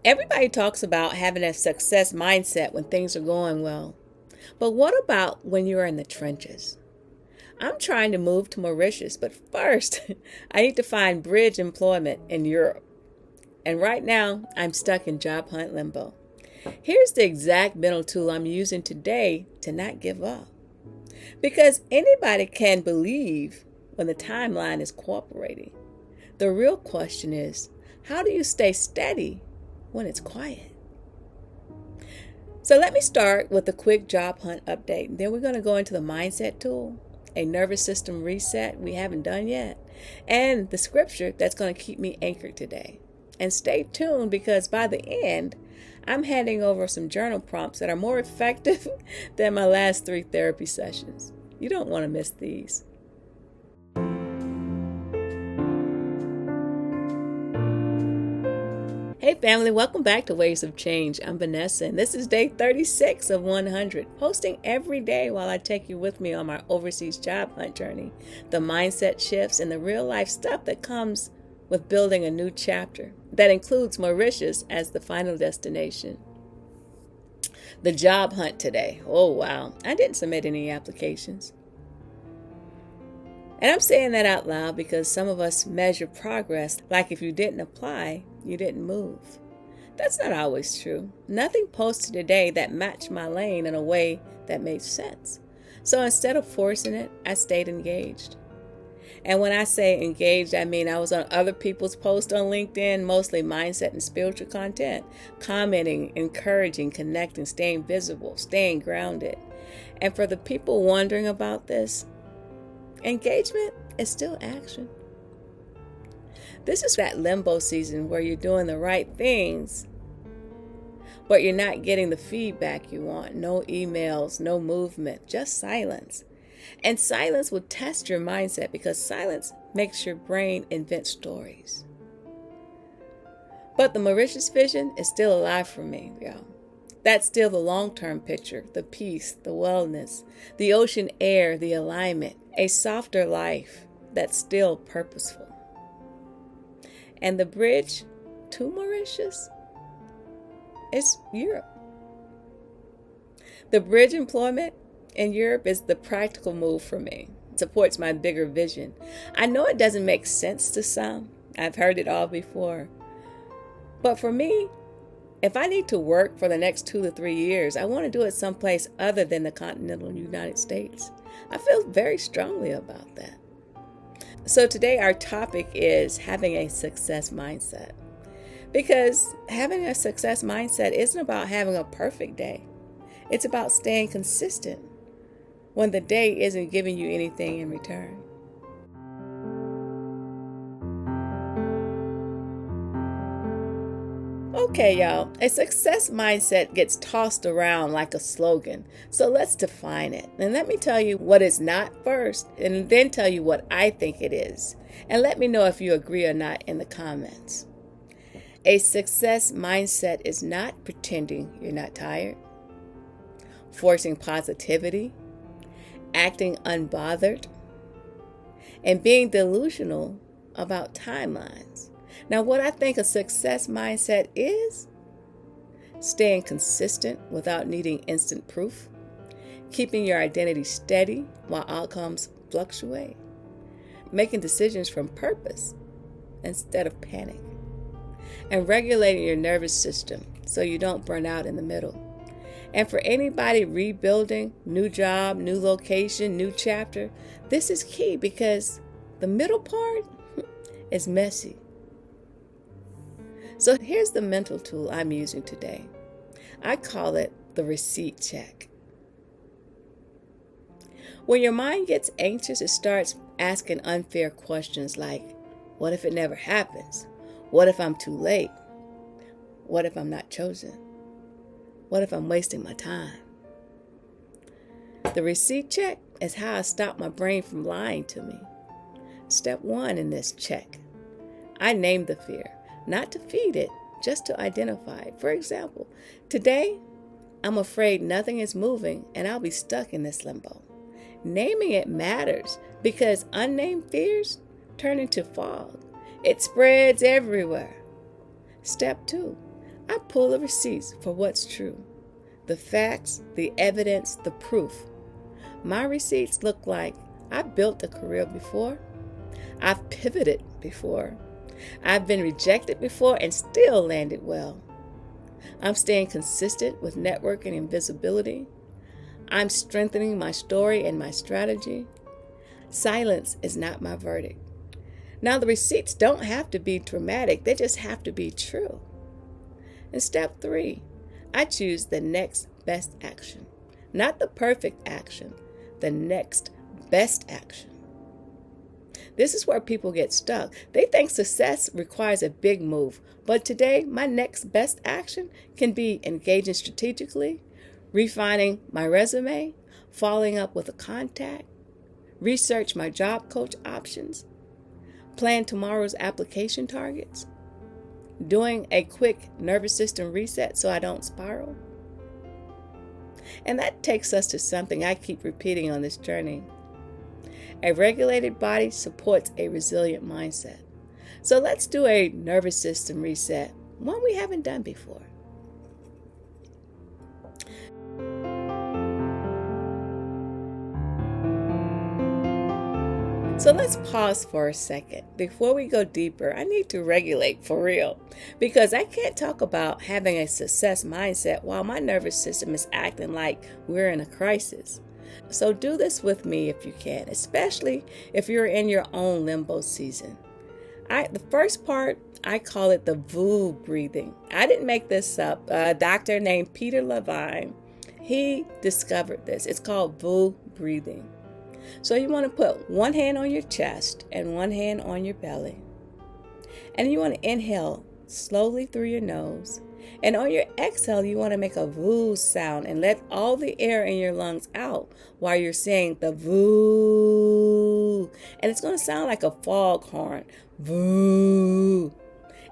Everybody talks about having a success mindset when things are going well. But what about when you're in the trenches? I'm trying to move to Mauritius, but first, I need to find bridge employment in Europe. And right now, I'm stuck in job hunt limbo. Here's the exact mental tool I'm using today to not give up. Because anybody can believe when the timeline is cooperating. The real question is, how do you stay steady when it's quiet? So let me start with a quick job hunt update. Then we're going to go into the mindset tool, a nervous system reset we haven't done yet, and the scripture that's going to keep me anchored today. And stay tuned because by the end, I'm handing over some journal prompts that are more effective than my last 3 therapy sessions. You don't want to miss these. Hey family, welcome back to Waves of Change. I'm Vanessa and this is day 36 of 100, posting every day while I take you with me on my overseas job hunt journey, the mindset shifts and the real life stuff that comes with building a new chapter that includes Mauritius as the final destination. The job hunt today. Oh wow, I didn't submit any applications. And I'm saying that out loud because some of us measure progress like if you didn't apply, you didn't move. That's not always true. Nothing posted today that matched my lane in a way that made sense. So instead of forcing it, I stayed engaged. And when I say engaged, I mean I was on other people's posts on LinkedIn, mostly mindset and spiritual content, commenting, encouraging, connecting, staying visible, staying grounded. And for the people wondering about this, engagement is still action. This is that limbo season where you're doing the right things, but you're not getting the feedback you want. No emails, no movement, just silence. And silence will test your mindset because silence makes your brain invent stories. But the Mauritius vision is still alive for me, y'all. That's still the long-term picture, the peace, the wellness, the ocean air, the alignment, a softer life that's still purposeful. And the bridge to Mauritius is Europe. The bridge employment in Europe is the practical move for me. It supports my bigger vision. I know it doesn't make sense to some. I've heard it all before. But for me, if I need to work for the next 2 to 3 years, I want to do it someplace other than the continental United States. I feel very strongly about that. So today our topic is having a success mindset. Because having a success mindset isn't about having a perfect day. It's about staying consistent when the day isn't giving you anything in return. Okay, y'all, a success mindset gets tossed around like a slogan. So let's define it. And let me tell you what it's not first, and then tell you what I think it is. And let me know if you agree or not in the comments. A success mindset is not pretending you're not tired, forcing positivity, acting unbothered, and being delusional about timelines. Now, what I think a success mindset is staying consistent without needing instant proof, keeping your identity steady while outcomes fluctuate, making decisions from purpose instead of panic, and regulating your nervous system so you don't burn out in the middle. And for anybody rebuilding, new job, new location, new chapter, this is key because the middle part is messy. So here's the mental tool I'm using today. I call it the receipt check. When your mind gets anxious, it starts asking unfair questions like, what if it never happens? What if I'm too late? What if I'm not chosen? What if I'm wasting my time? The receipt check is how I stop my brain from lying to me. Step 1 in this check. I name the fear. Not to feed it, just to identify it. For example, today, I'm afraid nothing is moving and I'll be stuck in this limbo. Naming it matters because unnamed fears turn into fog. It spreads everywhere. Step 2, I pull the receipts for what's true, the facts, the evidence, the proof. My receipts look like I've built a career before. I've pivoted before. I've been rejected before and still landed well. I'm staying consistent with networking and visibility. I'm strengthening my story and my strategy. Silence is not my verdict. Now, the receipts don't have to be dramatic. They just have to be true. In step 3, I choose the next best action. Not the perfect action, the next best action. This is where people get stuck. They think success requires a big move. But today, my next best action can be engaging strategically, refining my resume, following up with a contact, research my job coach options, plan tomorrow's application targets, doing a quick nervous system reset so I don't spiral. And that takes us to something I keep repeating on this journey. A regulated body supports a resilient mindset. So let's do a nervous system reset, one we haven't done before. So let's pause for a second. Before we go deeper, I need to regulate for real, because I can't talk about having a success mindset while my nervous system is acting like we're in a crisis. So do this with me if you can, especially if you're in your own limbo season. The first part, I call it the VOO breathing. I didn't make this up. A doctor named Peter Levine, he discovered this. It's called VOO breathing. So you want to put one hand on your chest and one hand on your belly. And you want to inhale slowly through your nose. And on your exhale, you want to make a VOO sound and let all the air in your lungs out while you're saying the VOO. And it's going to sound like a foghorn. VOO.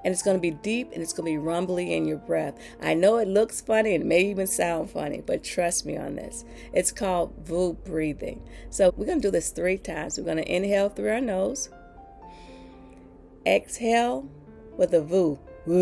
And it's going to be deep and it's going to be rumbly in your breath. I know it looks funny and it may even sound funny, but trust me on this. It's called VOO breathing. So we're going to do this 3 times. We're going to inhale through our nose. Exhale with a VOO. Woo.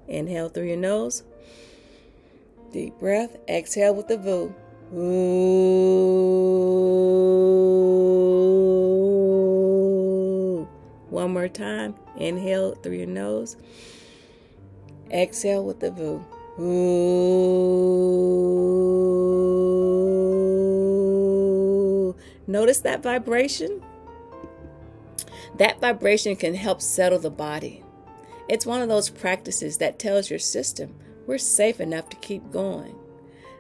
Inhale through your nose. Deep breath. Exhale with the VOO. Woo. One more time. Inhale through your nose. Exhale with the VOO. Woo. Notice that vibration? That vibration can help settle the body. It's one of those practices that tells your system we're safe enough to keep going.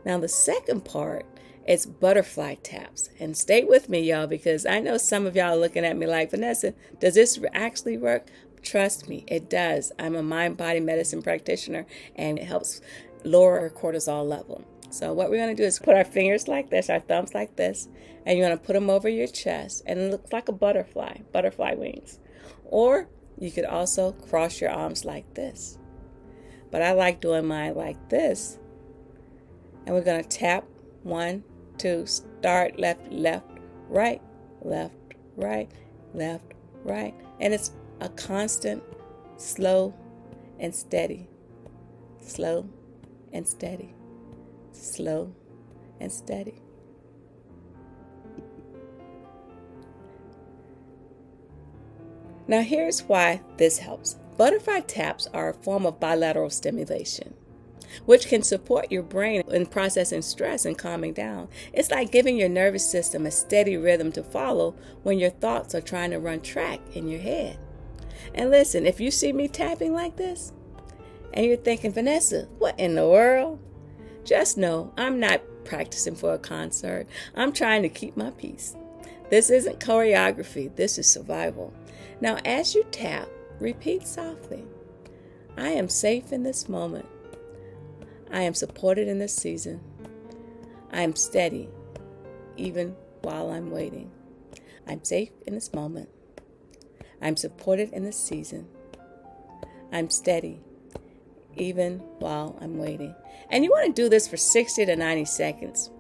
Now, the second part is butterfly taps. And stay with me, y'all, because I know some of y'all are looking at me like, Vanessa, does this actually work? Trust me, it does. I'm a mind-body medicine practitioner, and it helps lower our cortisol level. So what we're going to do is put our fingers like this, our thumbs like this, and you're going to put them over your chest, and it looks like a butterfly wings. Or you could also cross your arms like this. But I like doing mine like this. And we're going to tap 1, 2, start left, right, left, right, left, right. And it's a constant, slow and steady, slow and steady, slow and steady. Now here's why this helps. Butterfly taps are a form of bilateral stimulation, which can support your brain in processing stress and calming down. It's like giving your nervous system a steady rhythm to follow when your thoughts are trying to run track in your head. And listen, if you see me tapping like this, and you're thinking, Vanessa, what in the world? Just know I'm not practicing for a concert. I'm trying to keep my peace. This isn't choreography. This is survival. Now, as you tap, repeat softly. I am safe in this moment. I am supported in this season. I am steady, even while I'm waiting. I'm safe in this moment. I'm supported in this season. I'm steady, even while I'm waiting. And you want to do this for 60 to 90 seconds.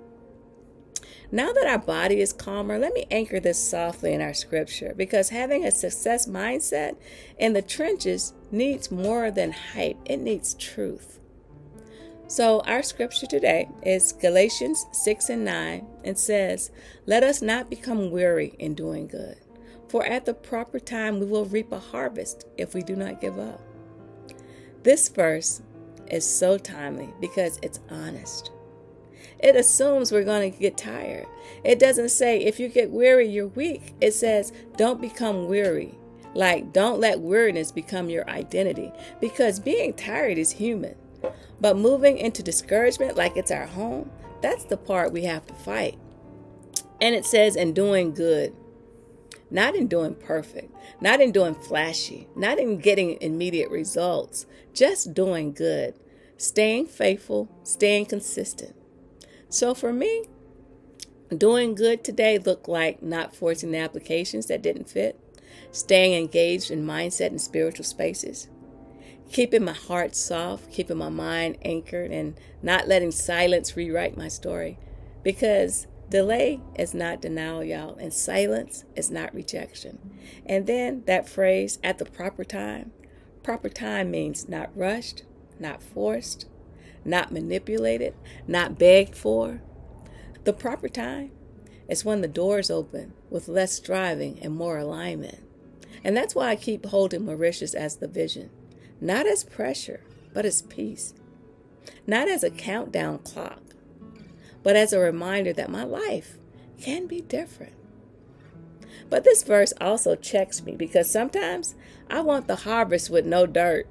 Now that our body is calmer, let me anchor this softly in our scripture, because having a success mindset in the trenches needs more than hype. It needs truth. So our scripture today is Galatians 6:9 and says, "Let us not become weary in doing good, for at the proper time we will reap a harvest if we do not give up." This verse is so timely because it's honest. It assumes we're going to get tired. It doesn't say if you get weary, you're weak. It says don't become weary. Like, don't let weariness become your identity, because being tired is human. But moving into discouragement like it's our home, that's the part we have to fight. And it says in doing good, not in doing perfect, not in doing flashy, not in getting immediate results, just doing good, staying faithful, staying consistent. So for me, doing good today looked like not forcing the applications that didn't fit, staying engaged in mindset and spiritual spaces, keeping my heart soft, keeping my mind anchored, and not letting silence rewrite my story. Because delay is not denial, y'all, and silence is not rejection. And then that phrase, at the proper time. Proper time means not rushed, not forced, not manipulated, not begged for. The proper time is when the doors open with less striving and more alignment. And that's why I keep holding Mauritius as the vision. Not as pressure, but as peace. Not as a countdown clock, but as a reminder that my life can be different. But this verse also checks me, because sometimes I want the harvest with no dirt.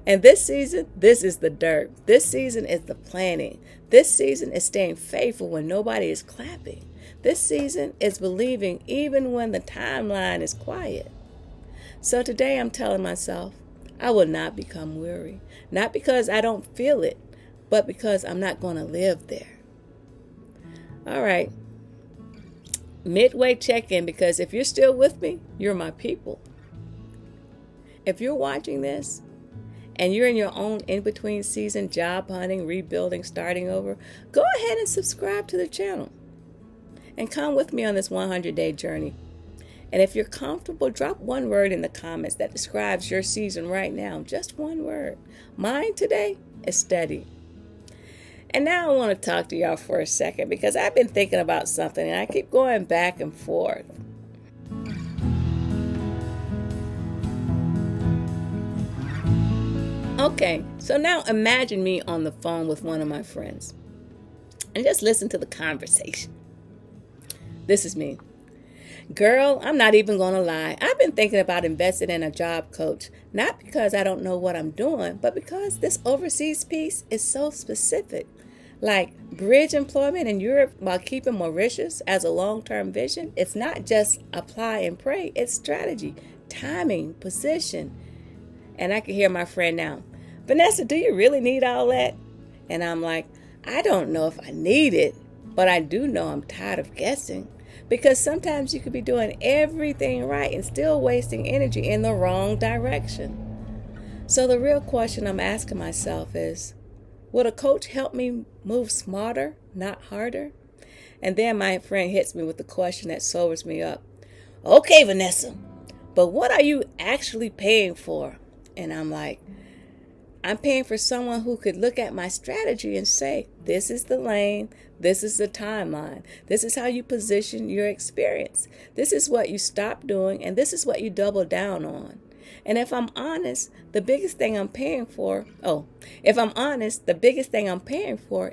And this season, this is the dirt. This season is the planting. This season is staying faithful when nobody is clapping. This season is believing even when the timeline is quiet. So today I'm telling myself, I will not become weary. Not because I don't feel it, but because I'm not going to live there. All right. Midway check-in, because if you're still with me, you're my people. If you're watching this and you're in your own in-between season, job hunting, rebuilding, starting over, go ahead and subscribe to the channel and come with me on this 100-day journey. And if you're comfortable, drop one word in the comments that describes your season right now. Just one word. Mine today is steady. And now I want to talk to y'all for a second, because I've been thinking about something and I keep going back and forth. Okay, so now imagine me on the phone with one of my friends and just listen to the conversation. This is me. Girl, I'm not even going to lie. I've been thinking about investing in a job coach, not because I don't know what I'm doing, but because this overseas piece is so specific. Like bridge employment in Europe while keeping Mauritius as a long-term vision. It's not just apply and pray. It's strategy, timing, position. And I can hear my friend now, Vanessa, do you really need all that? And I'm like, I don't know if I need it, but I do know I'm tired of guessing. Because sometimes you could be doing everything right and still wasting energy in the wrong direction. So the real question I'm asking myself is, would a coach help me move smarter, not harder? And then my friend hits me with the question that sobers me up. Okay, Vanessa, but what are you actually paying for? And I'm like, I'm paying for someone who could look at my strategy and say, this is the lane, this is the timeline, this is how you position your experience, this is what you stop doing, and this is what you double down on. And if I'm honest, the biggest thing I'm paying for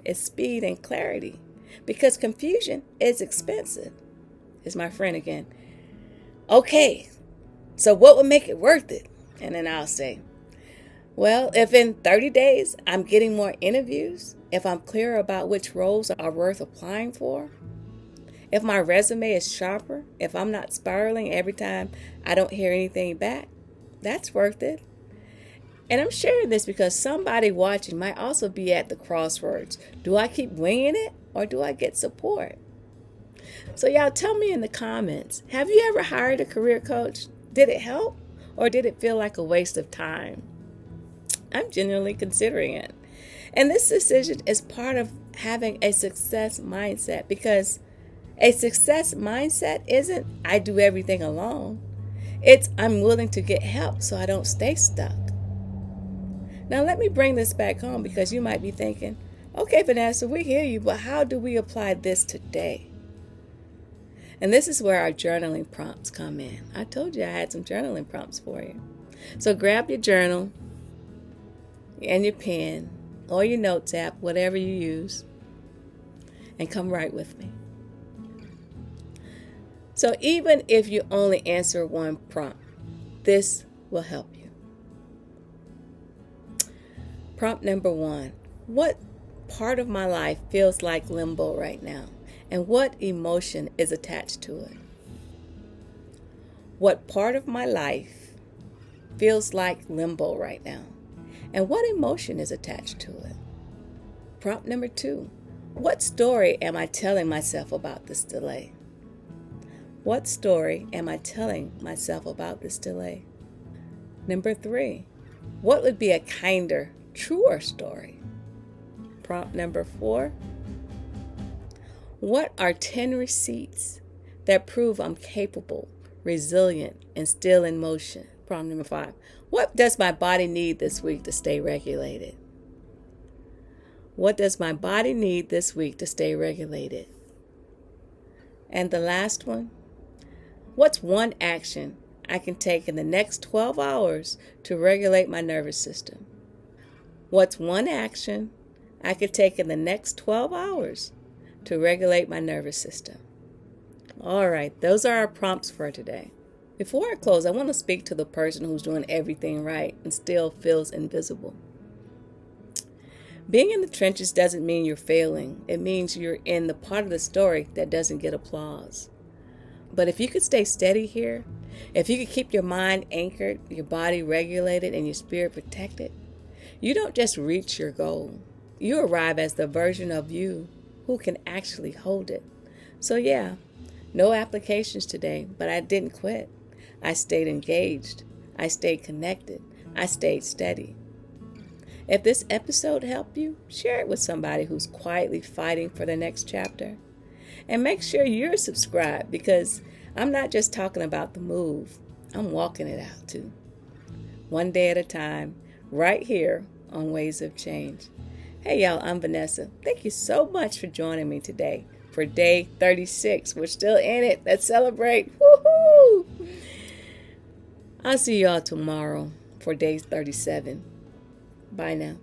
is speed and clarity, because confusion is expensive. It's my friend again. Okay, so what would make it worth it? And then I'll say, well, if in 30 days I'm getting more interviews, if I'm clear about which roles are worth applying for, if my resume is sharper, if I'm not spiraling every time I don't hear anything back, that's worth it. And I'm sharing this because somebody watching might also be at the crossroads. Do I keep winging it or do I get support? So y'all tell me in the comments, have you ever hired a career coach? Did it help or did it feel like a waste of time? I'm genuinely considering it. And this decision is part of having a success mindset, because A success mindset isn't I do everything alone. It's I'm willing to get help so I don't stay stuck. Now let me bring this back home because you might be thinking, okay, Vanessa, we hear you, but how do we apply this today? And this is where our journaling prompts come in. I told you I had some journaling prompts for you. So grab your journal and your pen or your notes app, whatever you use, and come right with me. So even if you only answer one prompt, this will help you. Prompt number 1. What part of my life feels like limbo right now? And what emotion is attached to it? What part of my life feels like limbo right now? And what emotion is attached to it? Prompt number 2. What story am I telling myself about this delay? What story am I telling myself about this delay? Number 3. What would be a kinder, truer story? Prompt number 4. What are 10 receipts that prove I'm capable, resilient, and still in motion? Prompt number 5. What does my body need this week to stay regulated? What does my body need this week to stay regulated? And the last one, what's one action I can take in the next 12 hours to regulate my nervous system? What's one action I could take in the next 12 hours to regulate my nervous system? All right, those are our prompts for today. Before I close, I want to speak to the person who's doing everything right and still feels invisible. Being in the trenches doesn't mean you're failing. It means you're in the part of the story that doesn't get applause. But if you could stay steady here, if you could keep your mind anchored, your body regulated, and your spirit protected, you don't just reach your goal. You arrive as the version of you who can actually hold it. So yeah, no applications today, but I didn't quit. I stayed engaged. I stayed connected. I stayed steady. If this episode helped you, share it with somebody who's quietly fighting for the next chapter. And make sure you're subscribed because I'm not just talking about the move. I'm walking it out too. One day at a time, right here on Ways of Change. Hey y'all, I'm Vanessa. Thank you so much for joining me today for day 36. We're still in it. Let's celebrate. Woohoo! I'll see y'all tomorrow for day 37. Bye now.